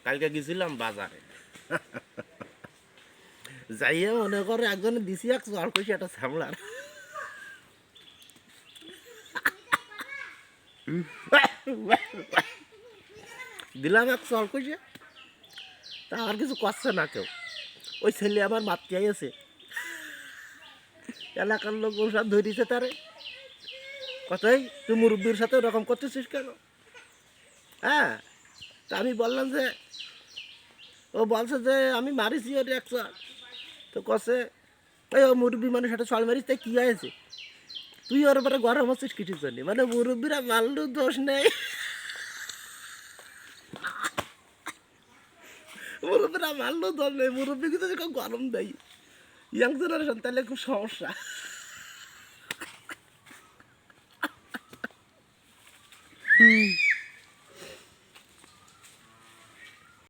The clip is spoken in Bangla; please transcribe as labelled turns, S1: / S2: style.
S1: কালকে গেছিলাম বাজারে, যাইয়ে মনে করে একজনে দিছি এক চল কইছি একটা ছামলার, দিলাম এক চল কইছে, তা আমার কিছু করছে না কেউ। ওই ছেলে আমার মাতৃ আছে, এলাকার লোক সব ধরিছে তারে, কথাই তুই মুরব্বীর সাথে ওরকম করতেছিস কেন? হ্যাঁ, তা আমি বললাম যে, ও বলছে যে আমি মারিছি ওর এক চল। তো কছে ওই ও মুরব্বী মানুষ একটা চল মারিস, তাই কী হয়েছে? তুই ওর উপরে গরম হচ্ছিস কিছুর জন্য, মানে মুরব্বীরা মারলেও দোষ নেই, মুরব্বীরা মারলেও দোষ নেই, মুরব্বী কিন্তু খুব গরম দেয়। ইয়াং জেনারেশন তাহলে খুব সমস্যা।